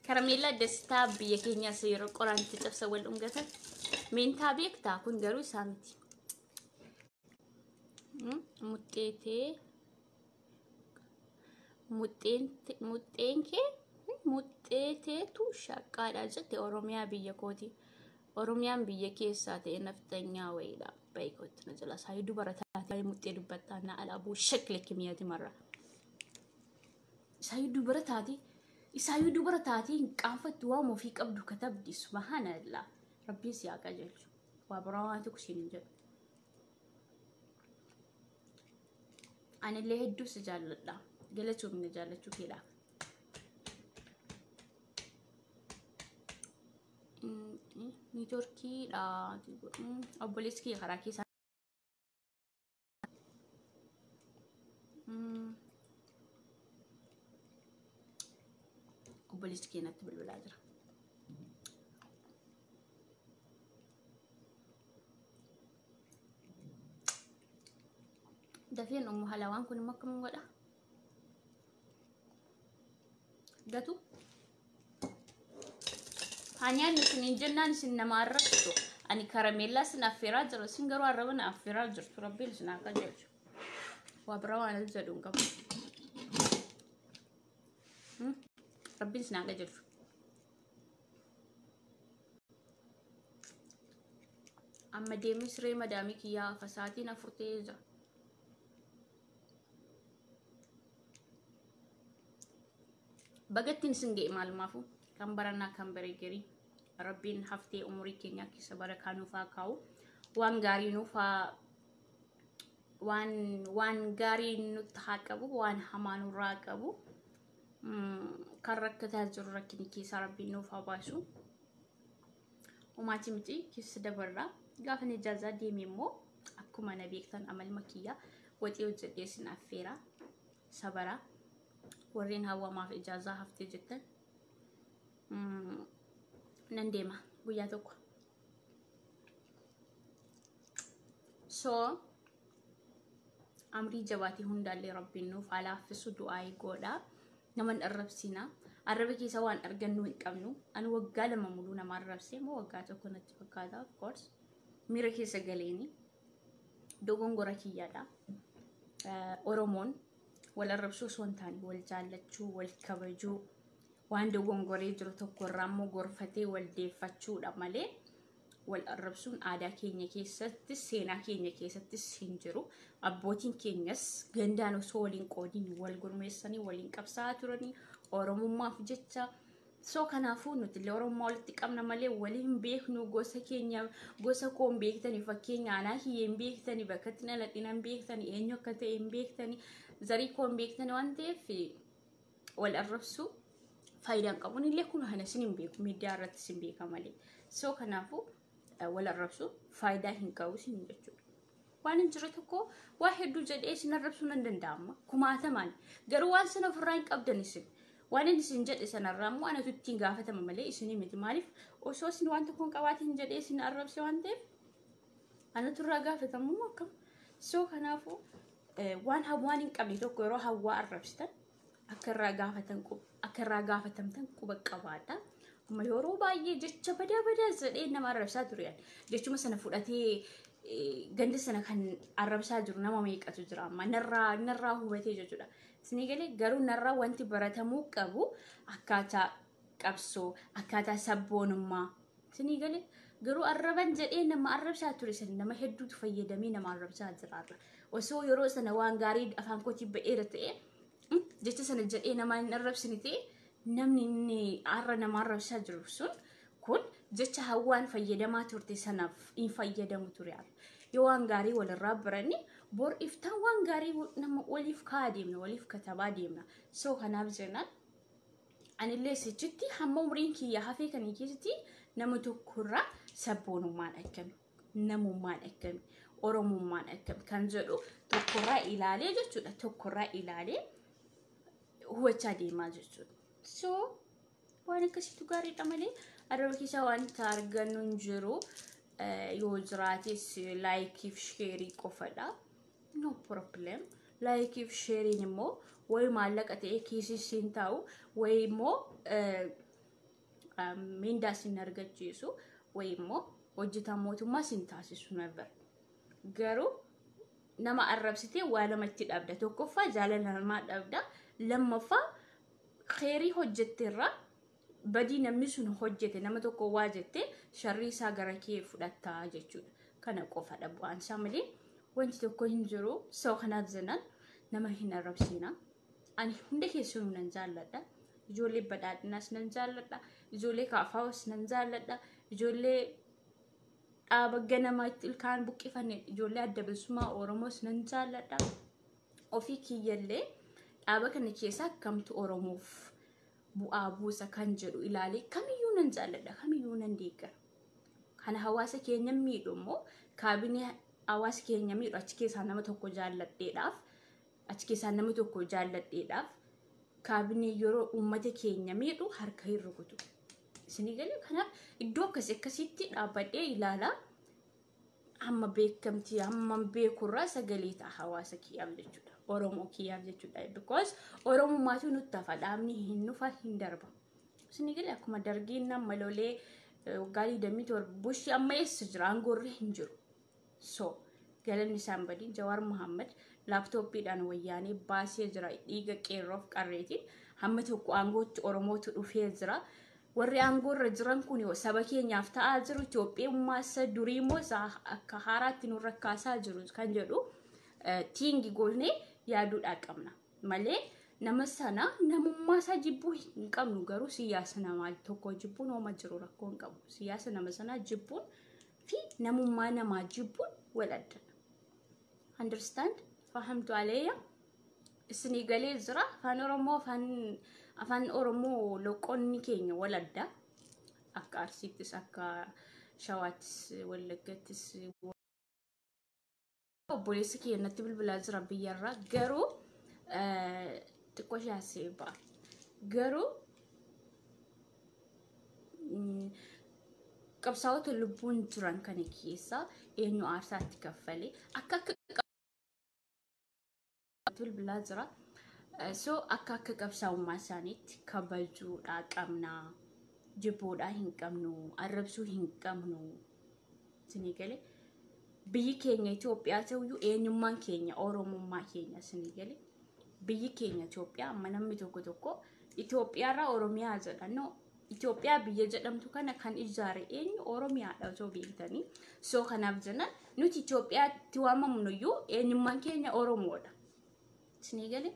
karameellaa destaa biyya keenya yeroo qoraanti cabsa wal dhungatan Minta beektaa kun garuu isaa miti muxxeeteetu shaqqaadha jette oromiyaa biyya kooti oromiyaan biyya keessaa ta'e naftanyaa wayiidha baay'ootti na jala saayiduu barataati muxxee dubbattaa na alaabuu shakle kimiyaati marra saayiduu barataati qaanfattu waan ofii qabdu katabdi subhanallah Rabbi siyaqa jechu waa barawaatu kusin jedhu anillee hedduu si jaalladha galachuu min jaallachuu keedha ni turkii dha obboleessi kiyya karaa keessa obboleessi kiyya natti bilbilaa jira dafeen halawaan kun makkum godha gatu hanyaan isin jennaan isin nama arrabtu ani karameellaa sin affeeraa jira sin garuu arrabana affeeraa jirtu rabbiin sin akka jechu waa bira waan jedhuun qabu rabbiin sin akka jechu amma deemis ree madaamii kiyyaa fasaatiin afurtee jira bagattiin singe maalmaafu kan baranaa kan bareegeri rabbiin haftee umurii keenya keessa barakaa nuufaa kaa'u waan gaarii nuufaa waan gaarii nutti haa qabu waan hamaa nurraa qabu kan rakkataa jiru rakkini keessa rabbiin nuufaa baasu umaati miti keessa dabarraa gaafa ijaazaa deeme immoo akkuma na beektan amal makiyyaa waxii hojjedhee sin affeeraa sabaraa warreen hawwamaaf ijaazaa haftee jettan nan deema guyyaa tokko so amrii jabaati hundaallee rabbiin nuuf alaafisu du'aa godha naman arrabsina arrabe keessa waan argannu hin qabnu ani waggaa lama muluu nama arrabsee moo waggaa tokko natti fakkaata of course miira keessa galeeni dogongora kiyyaadha oromoon wal arrabsuu osoo hin taane wal jaallachuu wal kabajuu waan dogongoree jiru tokko irraa immoo gorfatee wal deeffachuudha malee wal arrabsuun aadaa keenya keessatti seenaa keenya keessatti hin jiru abbootiin keenyas gandaan osoo waliin qoodiin wal gurmeessanii waliin qabsaa turanii oromummaaf jecha soo kanaafuu nuti illee oromummaa walitti qabna malee waliin beeknu gosa keenya gosa koon beektanii fakkeenya aanaa hiyyeen beektanii bakka itti dhaladhinan beektanii eenyu akka ta'e hin beektanii zarii koon beektanii waan ta'eef wal arrabsuu faayidaan qabuun illee kun hana sin hin beeku miidiyaa irratti sin beeka malee soo kanaafuu wal arrabsuu faayidaa hin qabu sin jechuudha. Waan hin jirre tokko waa hedduu jedhee sin arrabsuu nan danda'ama kumaatamaan garuu waan sana ofirraa hin qabdan isin waan isin jedhe sanarraa immoo anatu ittiin gaafatama malee isin miti maaliif osoo isin waan tokko hin qabaatiin jedhee sin arrabse waan ta'eef anatu irraa gaafatamu akkam soo kanaafuu waan hin qabne tokko yeroo hawwaa arrabsitan akka irraa gaafatamtan quba qabaadha. Amma yeroo baay'ee jecha badaa jedhee nama arrabsaa ture jechuma sana fudhatee ganda sana kan arrabsaa jiru nama meeqatu jira amma narraa hubatee jechuudha. Isin galee garuu narraa wanti baratamuu qabu akkaataa qabsoo akkaataa sabboonummaa isin galee garuu arraban jedhee nama arrabsaa ture sana nama hedduutu fayyadamee nama arrabsaa jira osoo yeroo sana waan gaarii afaan kootii ba'eera ta'e jecha sana jedhee nama hin arrabsine ta'e namni arra nama arrabsaa jiru sun kun jecha hawwaan fayyadamaa turte sanaaf hin fayyadamu ture yoo waan gaarii walirraa barani bor iftaan waan gaarii nama waliif kaa deemna waliif katabaa deemna soo kanaaf jennaan anillee sichitti hamma umriin kiyya hafee kan keessatti nama tokkorraa sabboonummaan akkami namummaan akkami oromummaan akkami kan jedhu tokkorraa ilaalee jechuudha tokkorraa ilaalee hubachaa deemaa jechuudha. So, waan akkasiitu gaariidha malee arraba keessa wanta argannu hin jiru yoo jiraates laayikiif sheerii qofadha. No problem. Laayikiif sheeriin immoo wayi maallaqa ta'ee kiisii siin taa'u wayi immoo mindaa siin argachiisu wayi immoo hojjetaa mootummaa siin taasisu nabar. Garuu nama arrabsitee waa namatti dhabda tokkoffaa jaalala namaa dhabda lammaffaa khairii hojjetteerra badii namni sun hojjete nama tokko waa jette sharrii isaa gara kee fudhataa jechuudha. Kana qofa dhabu'aan isaa malee wanti tokko hin jiru soo kanaaf jennaan nama hin arrabsiina. Ani hunda keessanuu nan jaalladha. Ijoollee badhaadhinaas nan jaalladha. Ijoollee kaafaawus nan jaalladha. Ijoollee dhaaba ganamaa itti ilkaan buqqifanne ijoollee adda bilisummaa Oromoos nan jaalladha. Ofii kiyyallee dhaaba kana keessa kamtu Oromoof bu'aa buusa kan jedhu ilaalee kamiyyuu nan jaalladha kamiyyuu nan deeggara. Kana hawaasa keenya miidhu immoo kaabinee hawaasa keenya miidhu achi keessaa nama tokko jaalladheedhaaf kaabinee yeroo uummata keenya miidhu harka hin rukutu. Isin galee kanaaf iddoo akkasitti dhaabbadhee ilaalaa amma beekamtii amma beekurraa sagalee ta'a hawaasa kiyyaaf jechuudha. Oromoo kiyyaaf jechuudha because oromummaatu nutti hafa dhaabni hin nufa hin darba. Isin galee akkuma dargiin nama lolee gaarii dammiitu bushi amma eessa jira aangorri hin jiru. So galanni isaan badii Jawaar Muhammad laaptooppiidhaan wayyaanee baasee jira dhiiga qeerroof qarreetiin hamma tokko aangootti Oromootu dhufee jira. Warri aangorra jiran kun saba keenyaaf ta'aa jiru Itoophiyaa isa durii immoo akka haaraatti nu rakkaasaa jiru kan jedhu tiingi goonee yaaduudhaa qabna malee nama sana namummaa isaa jibbuu hin qabnu garuu siyaasa namaa tokko jibbuun hooma jiru rakkoo hin qabu siyaasa nama sanaa jibbuun fi namummaa namaa jibbuun wal adda. Understand? Fahamtu aleeyya? Isinii galee jira afaan Oromoo loqonni keenya wal adda akka Arsiittis akka Shawaattis Wallaggattis obboleessi keenyatti bilbilaa jira biyyarraa garuu xiqqoo shaasee ba'a garuu qabsaa'ota lubbuun jiran kan keessa eenyu aarsaatti kaffalee akka bilbilaa jira So akka qabsaa'ummaa isaaniitti kabajuudha qabna. Jibboodhaa hin qabnu, arrabsuu hin qabnu. Isinii galee biyyi keenya Itoophiyaa ta'uyyuu eenyummaan keenya Oromummaa keenya isinii galee biyyi keenya Itoophiyaa amma namni tokko Itoophiyaarraa Oromiyaa jedha. No, Itoophiyaa biyya jedhamtu kana kan ijaare eenyu Oromiyaadha osoo beektanii. So kanaaf jennaan nuti Itoophiyaatti waamamnuyyuu eenyummaan keenya Oromoodha. Isinii galee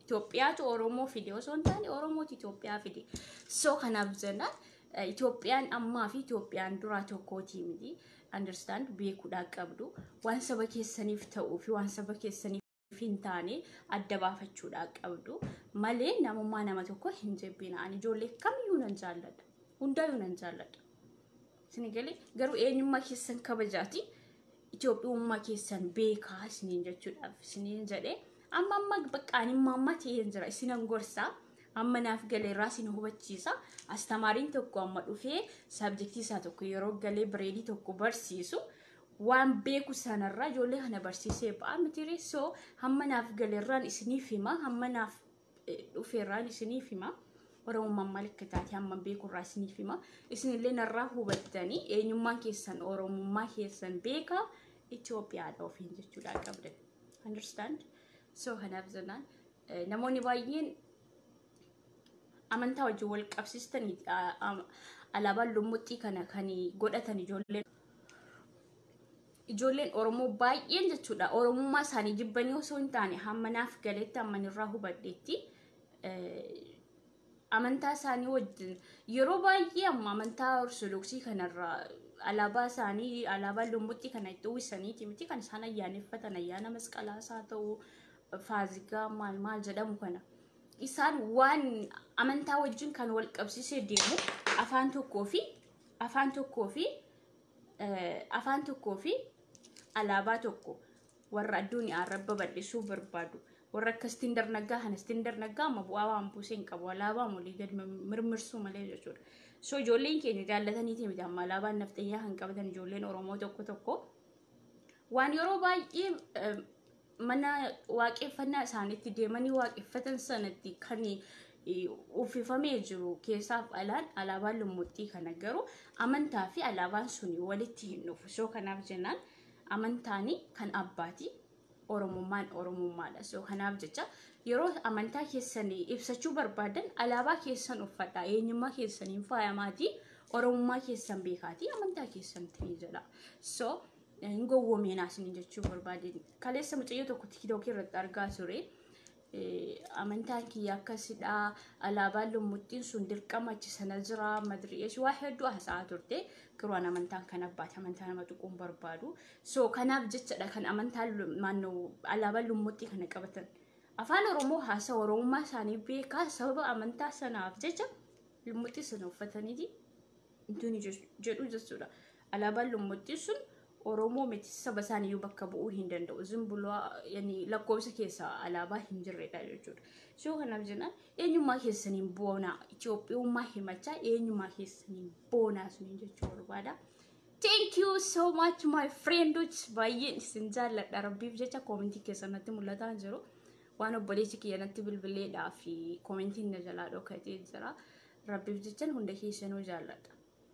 Itoophiyaatu Oromoo fide osoo hin taane Oromooti Itoophiyaa fide. So kanaaf jennaan Itoophiyaan ammaa fi Itoophiyaan duraa tokkooti miti. Understand beekuudhaa qabdu. Waan saba keessaniif ta'uu fi waan saba keessaniif hin taane adda baafachuudhaa qabdu. Malee namummaa nama tokko hin jebbina. Ani ijoollee kamiyyuu nan jaalladha. Hundaayyuu nan jaalladha. Isinii galee garuu eenyummaa keessan kabajaati. Itoophiyummaa keessan beekaa isiniin jechuudhaaf isiniin jedhee amma baqqaanimmaa ta'een jira isinan gorsaa. Amma naaf galeerraa isin hubachiisa. Astamaariin tokko amma dhufee sabjektii isaa tokko yeroo galee bireedii tokko barsiisu waan beeku sanarraa ijoollee kana barsiisee ba'a mitiiree. So hamma naaf galeerraan isiniif hima, hamma naaf dhufeerraan isiniif hima. Oromummaan maal akka taate hamma beekurraa isiniif hima. Isinillee narraa hubattanii eenyummaan keessan Oromummaa keessan beekaa Itoophiyaadha ofiin jechuudha qabdan. Understand? So kanaaf jennaan namoonni baay'een amantaa wajjin wal qabsiistanii alaabaan lummuxxii kana kan godhatan ijoolleen Oromoo baay'een jechuudha. Oromummaa isaanii jibbanii osoo hin taane hamma naaf galeetti hamma irraa hubadheetti amantaa isaanii wajjin yeroo baay'ee amma amantaa Ortodoksii kanarraa alaabaa isaanii alaabaa lummuxxii kana itti uwwisaniiti miti kan isaan ayyaaneffatan ayyaana masqalaasaa ta'uu faazigaa maal jedhamu kana. Isaan waan amantaa wajjin kan wal qabsiisee deemu afaan tokkoo fi alaabaa tokko warra adduun arraba bal'isuu barbaadu. Warra akka Istiindar Naggaa kana Istiindar Naggaa amma bu'aa waan buusee hin qabu alaabaa molii gadi mirmirsuu malee jechuudha. So ijoolleen keenya jaallataniiti miti amma alaabaan nafxanyaa kan qabatan ijoolleen Oromoo tokko waan yeroo baay'ee mana waaqeffannaa isaaniitti deemanii waaqeffatan sanatti kan uffifamee jiru keessaaf alaan alaabaan lummuxxii kana garuu amantaa fi alaabaan suni walitti hin dhufu. So kanaaf jennaan amantaani kan abbaati Oromummaan Oromummaadha. So kanaaf jecha yeroo amantaa keessanii ibsachuu barbaadan alaabaa keessan uffadhaa eenyummaa keessaniin faayamaati Oromummaa keessan beekaati amantaa keessanitti jedha. So ngowwomeenaa isin jechuu barbaadeen kaleessa mucayyoo tokko TikTok irratti argaa ture. Amantaan kiyya akkasidha alaabaan lummuxxiin sun dirqama achi sana jira madri'ees waa hedduu haasa'aa turte garuu amantaan kan abbaati amantaa nama tuquun barbaadu. So kanaaf jechadha kan amantaan maannoo alaabaan lummuxxii kana qabatan afaan Oromoo haasa Oromummaa isaanii beekaa sababa amantaa sanaaf jecha lummuxxii sana uffataniiti intuuni jedhu jechuudha. Alaabaan lummuxxii sun Oromoo miti saba isaaniiyyuu bakka bu'uu hin danda'u. Zimbuloo yani lakkoofsa keessa alaabaa hin jirredha jechuudha. So kanaaf jennaan eenyummaa keessaniin boonaa Itoophiyummaa himachaa eenyummaa keessaniin boonaa suniin jechuu barbaada. Thank you so much my friends. Baay'een isin jaalladha rabbiif jecha koomentii keessatti mul'ataa jiru. Waan obboleessi kiyya natti bilbileedhaa fi koomentiin na jalaa dhokatee jira. Rabbiif jecha hunda keessanuu jaalladha.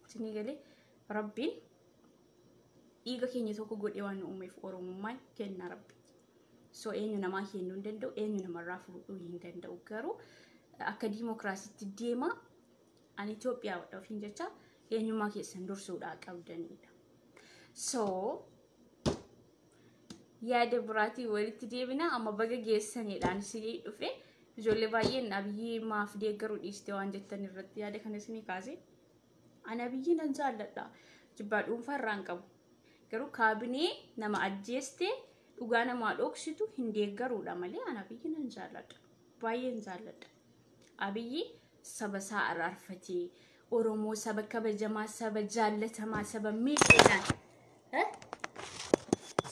Isinii galee rabbiin dhiiga keenya tokko godhee waan uumeef Oromummaan kenna rabbi. So eenyu namaa kennuu hin danda'u eenyu namarraa fuudhuu hin danda'u garuu akka diimokiraasiitti deema ani Itoophiyaa ofiin jecha eenyummaa keessan dursuudhaa qabdanidha. So yaada biraatii walitti deebina amma baga geessanidhaan isinii dhufe ijoollee baay'een Abiyyi maaf deeggaruu dhiiste waan jettan irratti yaada kana isinii kaase. Ani Abiyyi nan jaalladha jibbaa dhuunfaa irraan qabu. Garuu kaabinee nama ajjeeste dhugaa namaa dhoksitu hin deeggaruudha malee ana Abiyyi nan jaalladha. Baay'een jaalladha. Abiyyi saba isaa araarfatee Oromoo saba kabajamaa saba jaallatamaa saba miidhagaan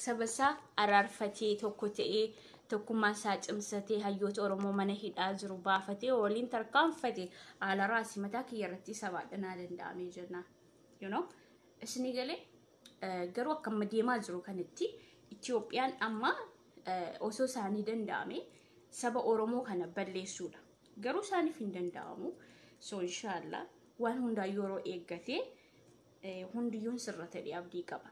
saba isaa araarfatee tokko ta'ee tokkummaa isaa cimsatee hayyoota Oromoo mana hidhaa jiru baafatee waliin tarkaanfatee haala raasii mataa kiyyarratti sabaadhanaa danda'amee jenna. You know? Isinii galee garuu akkuma deemaa jiru kanatti Itoophiyaan amma osoo isaanii danda'ame saba Oromoo kana balleessuudha. Garuu isaaniif hin danda'amu. So inshallah waan hundaa yeroo eeggatee hundiyyuun sirra ta'e abdii qaba.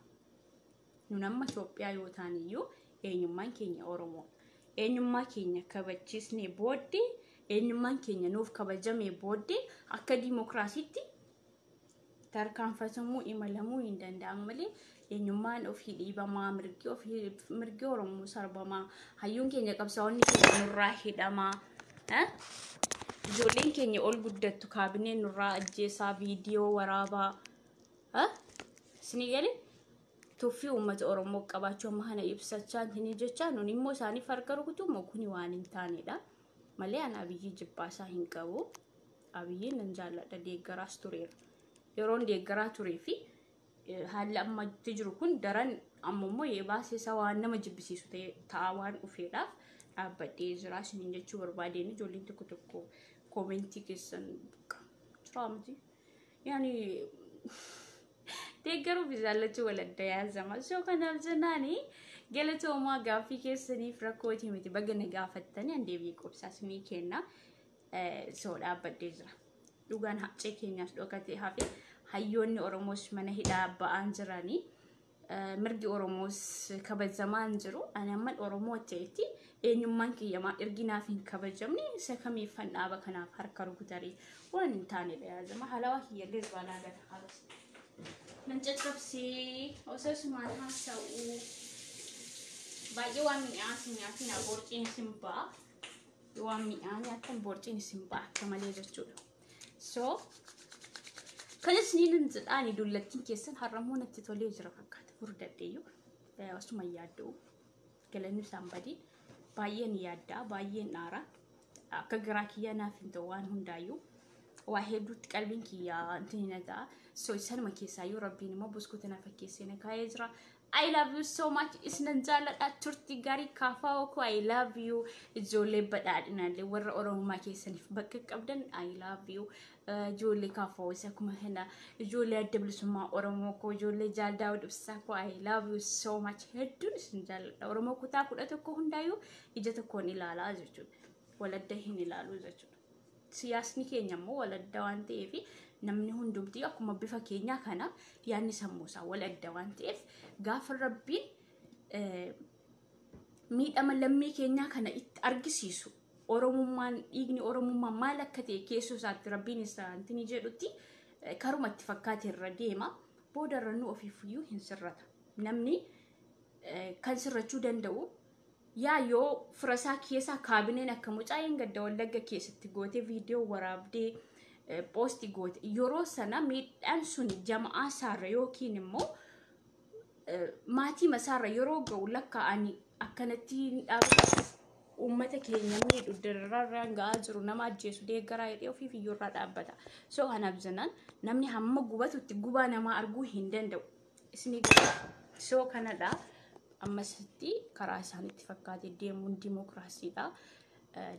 Nu nama Itoophiyaa yoo taaniyyuu eenyummaan keenya Oromoo. Eenyummaa keenya kabachiisnee booddee eenyummaan keenya nuuf kabajamee booddee akka dimokiraasiitti tarkaanfatamuu imalamuu hin danda'amu malee eenyummaan ofii dhiibamaa mirgi Oromoo sarbamaa hayyuun keenya qabsaa'onni keenya nurraa hidhamaa ijoolleen keenya ol guddattu kaabineen nurraa ajjeesaa viidiyoo waraabaa isinii galee tuffii uummata Oromoo qabaachuu amma kana ibsachaa hin jechaa nun immoo isaaniif harka rukutu moo kuni waan hin taanedha malee ana Abiyyi jibbaasaa hin qabu. Abiyyiin nan jaalladha deeggaraas tureera. Yeroon deeggaraa turee fi haalli amma jiru kun daran ammoo yeebaasee isa waan nama jibbisiisu ta'e ta'a waan dhufeedhaaf dhaabbadhee jira isiniin jechuu barbaadeen ijoolleen tokko tokko koomentii keessan tiraamti yaani deeggaruu fi jaallachuu wal adda yaazama. So kanaaf jennaani galatoomaa gaaffii keessaniif rakkootii miti baga na gaafattanii an deebii qobsaasnii kenna so dhaabbadhee jira. Dhugaan haqee keenyaas dhokatee hafe hayyoonni Oromoos mana hidhaa ba'aan jiranii mirgi Oromoos kabajamaan jiru. Ani amma Oromoo ta'etti eenyummaan kiyyamaa erginaaf hin kabajamne isa kamiifan dhaaba kanaaf harka rukutarii waan hin taanedha yaazama. Halawaa kiyyallee zbaalaa gata halas nan caccabsee osoo sumaan haasa'uu baay'ee waan mi'aas nyaatiin aborciin isin ba'a waan mi'aa nyaatan borciin isin ba'a akka malee jechuudha. So kanis niinin jedhaani dullattiin keessan harramoo natti tolee jira fakkaata furdadheeyyuu osuma yaadda'u galanni isaan badii baay'een yaaddaa baay'een dhaara akka garaa kiyyaa naaf hin ta'u waan hundaayyuu waa hedduutti qalbiin kiyyaa antiin ta'a. So isanuma keessaayyuu rabbiin immoo buskuuta na fakkeessee na kaa'ee jira. I love you so much. Isnan jaalladha turtii gaarii kaafaa okoo I love you. Ijoollee badhaadhinaallee warra Oromummaa keessaniif bakka qabdan I love you. Ijoollee kaafaa isa kuma hena ijoollee adda bilisummaa Oromoo koo ijoollee jaaldaa dhibsaa koo I love you so much. Hedduun isin jaalladha. Oromoo kutaa 11 hundaayyuu ija tokkoon ilaalaa jechuudha. Waladda hin ilaaluu jechuudha. Siyaasni keenya immoo waladda waan ta'eef namni hundumtii akkuma bifa keenya kana yaanni sammuusaa waladda waan ta'eef gaafa rabbiin miidhama lammii keenyaa kana itti argisiisu Oromummaan dhiigni Oromummaa maal akka ta'e keessoo isaatti rabbiin isaa antini jedhutti karumatti fakkaate irra deema booda irrannu ofiifiyyuu hin sirrata. Namni kan sirrachuu danda'u yaa yoo firasaa keessa kaabineen akka mucaayeen gadda wallagga keessatti goote viidiyoo waraabdee poosti goote yeroo sana miidhaan sun jama'aa saarra yookiin immoo maatii masaarra yeroo ga'u lakkaa'anii akkanatti dhaabata uummata keenya miidhu dararraan ga'aa jiru nama ajjeesu deeggaraa hidhee ofiifiyyuu irraa dhaabbata. So kanaaf jennaan namni hamma gubatutti gubaa namaa arguu hin danda'u. Isinii so kanadha. Ammasitti karaa isaaniitti fakkaate deemuun dimokiraasiidha.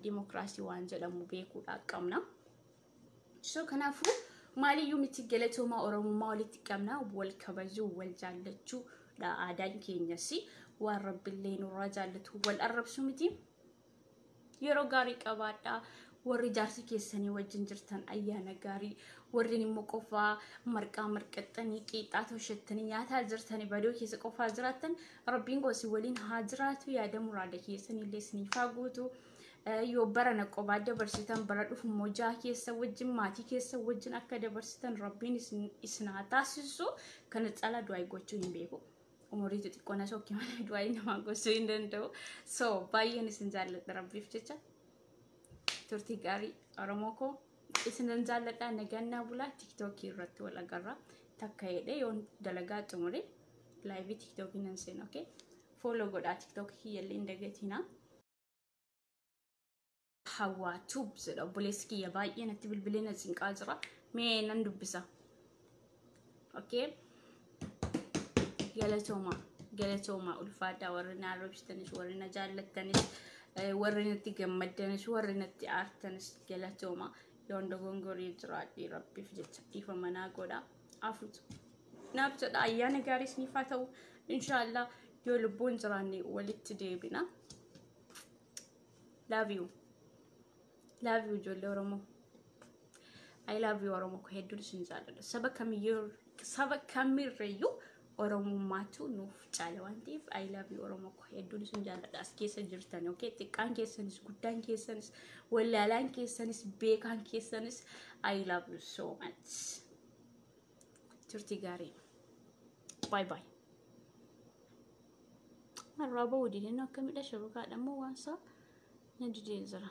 Dimokiraasii waan jedhamu beekuudha qabna. So kanaafuu maaliyyuu miti galatoomaa Oromummaa walitti qabna wal kabajuu wal jaallachuu dha aadaan keenyas waan rabbillee nurraa jaallatu wal arrabsu miti. Yeroo gaarii qabaadhaa warri jaarsi keessanii wajjin jirtan ayyaana gaarii warri immoo qofaa marqaa marqaxxanii qiixaa toshettanii nyaataa jirtanii badoo keessa qofaa jiraatan rabbiin gosi waliin haa jiraatu yaada muraada keessanillee isiniifaa guutu yoo barana qobaa dabarsitan bara dhufu mojaa keessa wajjin maatii keessa wajjin akka dabarsitan rabbiin isin haa taasisu kana caalaa du'aa gochuu hin beeku. Umurii xixiqqoona sokkii mana du'aa nama gochuu hin danda'u. So baay'een isin jaalladha rabbiif jecha. Turtii gaarii Oromoo koo isinan jaalladha nagannaa bulaa TikTokii irratti wal agarra takka jedhee yoo dalagaa xumure live TikTokii nan seen okay follow godhaa TikTokii yallee dagatina hawa tube jedha obboleessi kiyya baay'ee natti bilbilee na cinqaa jira mee nan dubbisa okay galatooma ulfaadaa warri na arrabsitanis warri na jaallattanis warri natti gammadanis warri natti aartanis galatooma yoon dogongorii jiraadhi rabbiif jecha ifa manaa godha afutu naaf jedha ayyaana gaarii isiniif haa ta'u inshallah yoo lubbuun jiraanne walitti deebina Love you. Love you ijoollee Oromoo. I love you Oromoo ko hedduun isin jaalladha. Saba kamirrayyuu Oromummaatu nuuf caala waan ta'eef I love you Oromoo ko hedduun isin jaalladha. As keessa jirtan okay? Xiqqaan keessanis guddaan keessanis wallaalaan keessanis beekaan keessanis I love you so much. Turtii gaarii. Bye bye. Marraba wadiin akka midha shabukaadha moo waan isaa na didee jira.